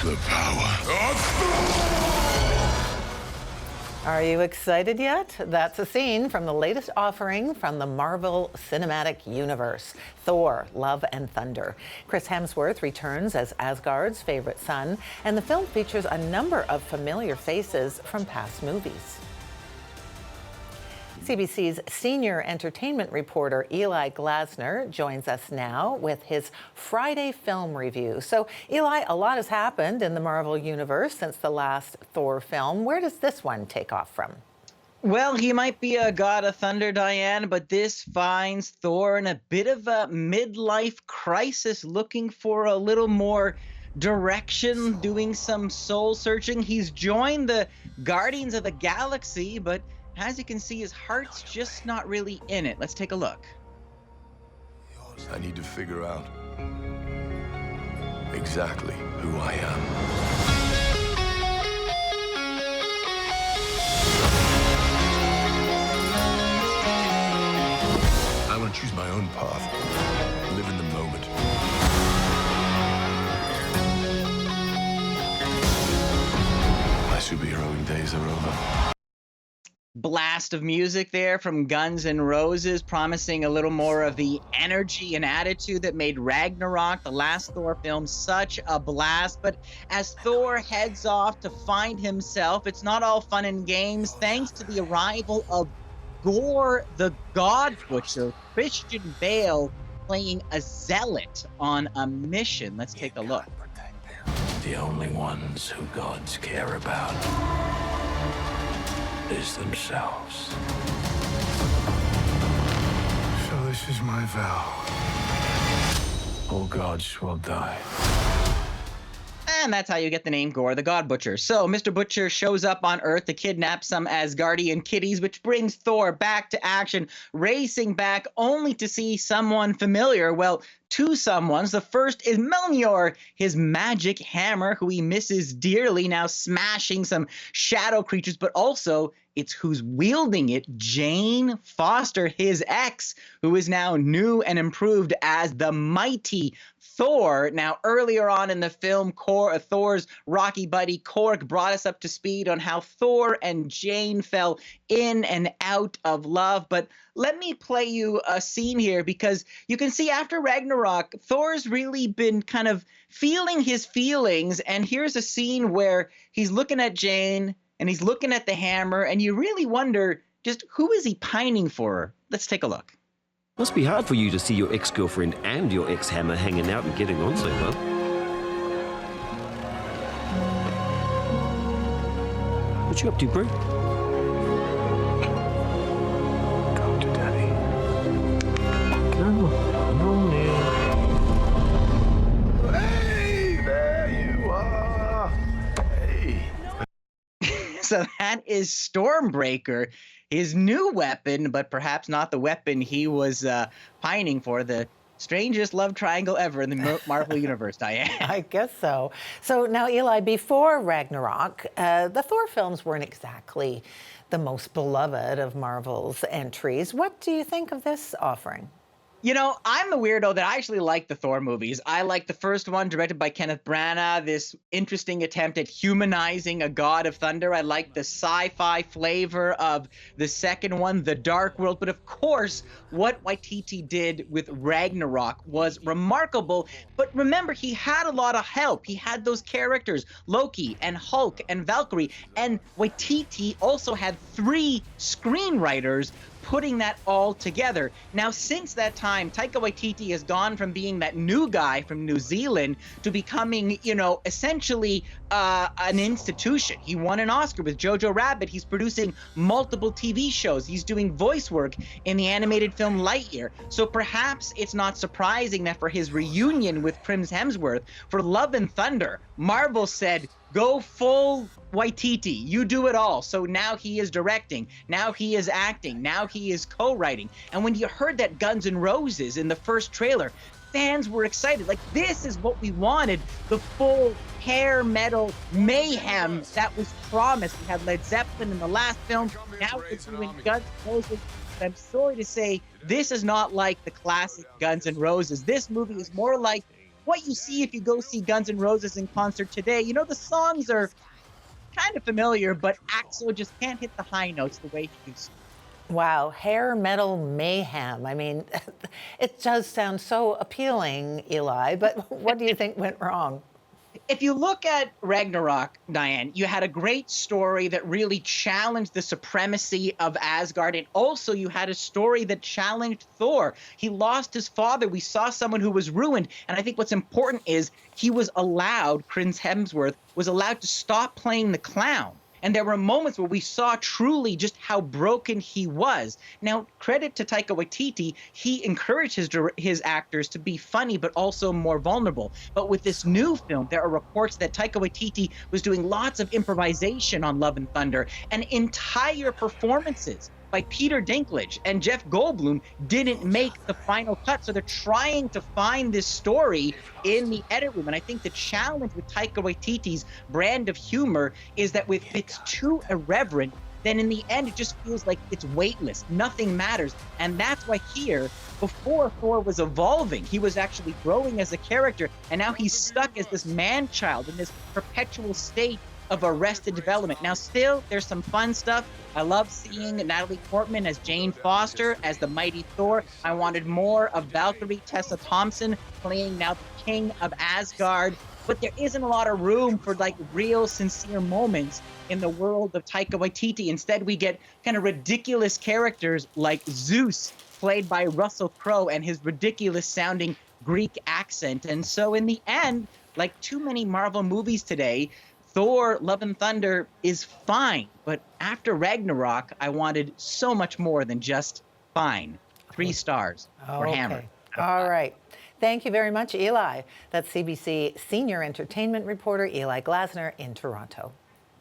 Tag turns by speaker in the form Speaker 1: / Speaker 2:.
Speaker 1: The power of Thor!
Speaker 2: Are you excited yet? That's a scene from the latest offering from the Marvel Cinematic Universe, Thor, Love and Thunder. Chris Hemsworth returns as Asgard's favorite son, and the film features a number of familiar faces from past movies. CBC's senior entertainment reporter Eli Glasner joins us now with his Friday film review. So, Eli, a lot has happened in the Marvel Universe since the last Thor film. Where does this one take off from?
Speaker 3: Well, he might be a god of thunder, Diane, but this finds Thor in a bit of a midlife crisis, looking for a little more direction, doing some soul searching. He's joined the Guardians of the Galaxy, but as you can see, his heart's just not really in it. Let's take a look.
Speaker 1: I need to figure out exactly who I am. I want to choose my own path, live in the moment. My superheroing days are over.
Speaker 3: Blast of music there from Guns N' Roses, promising a little more of the energy and attitude that made Ragnarok, the last Thor film, such a blast. But as Thor heads off to find himself, it's not all fun and games thanks to the arrival of Gorr the God Butcher, Christian Bale playing a zealot on a mission. Let's take a look.
Speaker 4: The only ones who gods care about is themselves.
Speaker 1: So this is my vow.
Speaker 4: All gods will die.
Speaker 3: And that's how you get the name Gorr the God Butcher. So Mr. Butcher shows up on Earth to kidnap some Asgardian kitties, which brings Thor back to action, racing back only to see someone familiar. Well, two someones. The first is Mjolnir, his magic hammer, who he misses dearly, now smashing some shadow creatures, but also it's who's wielding it, Jane Foster, his ex, who is now new and improved as the mighty Thor. Now, earlier on in the film, Thor's rocky buddy Korg brought us up to speed on how Thor and Jane fell in and out of love. But let me play you a scene here, because you can see after Ragnarok, Thor's really been kind of feeling his feelings. And here's a scene where he's looking at Jane and he's looking at the hammer, and you really wonder just who is he pining for? Let's take a look.
Speaker 5: Must be hard for you to see your ex-girlfriend and your ex-hammer hanging out and getting on so well. What you up to, bro?
Speaker 1: Go to Daddy.
Speaker 5: Come on now.
Speaker 1: Hey, there you are. Hey.
Speaker 3: So that is Stormbreaker, his new weapon, but perhaps not the weapon he was pining for. The strangest love triangle ever in the Marvel Universe, Diane.
Speaker 2: I guess so. So now, Eli, before Ragnarok, the Thor films weren't exactly the most beloved of Marvel's entries. What do you think of this offering?
Speaker 3: You know, I'm the weirdo that I actually like the Thor movies. I like the first one, directed by Kenneth Branagh, this interesting attempt at humanizing a god of thunder. I like the sci-fi flavor of the second one, The Dark World. But of course, what Waititi did with Ragnarok was remarkable. But remember, he had a lot of help. He had those characters, Loki and Hulk and Valkyrie. And Waititi also had 3 screenwriters putting that all together. Now, since that time, Taika Waititi has gone from being that new guy from New Zealand to becoming, you know, essentially an institution. He won an Oscar with Jojo Rabbit. He's producing multiple TV shows. He's doing voice work in the animated film Lightyear. So perhaps it's not surprising that for his reunion with Chris Hemsworth for Love and Thunder, Marvel said, go full Waititi, you do it all. So now he is directing, now he is acting, now he is co-writing. And when you heard that Guns N' Roses in the first trailer, fans were excited. Like, this is what we wanted, the full hair metal mayhem that was promised. We had Led Zeppelin in the last film, now we're doing Guns N' Roses. But I'm sorry to say, this is not like the classic Guns N' Roses. This movie is more like what you see if you go see Guns N' Roses in concert today. You know, the songs are kind of familiar, but Axl just can't hit the high notes the way he used to.
Speaker 2: Wow, hair metal mayhem. I mean, it does sound so appealing, Eli, but what do you think went wrong?
Speaker 3: If you look at Ragnarok, Diane, you had a great story that really challenged the supremacy of Asgard. And also you had a story that challenged Thor. He lost his father. We saw someone who was ruined. And I think what's important is he was allowed, Chris Hemsworth, was allowed to stop playing the clown. And there were moments where we saw truly just how broken he was. Now, credit to Taika Waititi, he encouraged his actors to be funny, but also more vulnerable. But with this new film, there are reports that Taika Waititi was doing lots of improvisation on Love and Thunder, and entire performances by Peter Dinklage and Jeff Goldblum didn't make the final cut. So they're trying to find this story in the edit room. And I think the challenge with Taika Waititi's brand of humor is that if it's too irreverent, then in the end, it just feels like it's weightless. Nothing matters. And that's why here, before Thor was evolving, he was actually growing as a character. And now he's stuck as this man-child in this perpetual state of arrested development. Now, still, there's some fun stuff. I love seeing Natalie Portman as Jane Foster, as the mighty Thor. I wanted more of Valkyrie Tessa Thompson playing now the King of Asgard. But there isn't a lot of room for like real, sincere moments in the world of Taika Waititi. Instead, we get kind of ridiculous characters like Zeus, played by Russell Crowe, and his ridiculous sounding Greek accent. And so in the end, like too many Marvel movies today, Thor, Love and Thunder is fine, but after Ragnarok, I wanted so much more than just fine. 3 stars or hammer.
Speaker 2: All right. Thank you very much, Eli. That's CBC senior entertainment reporter Eli Glasner in Toronto.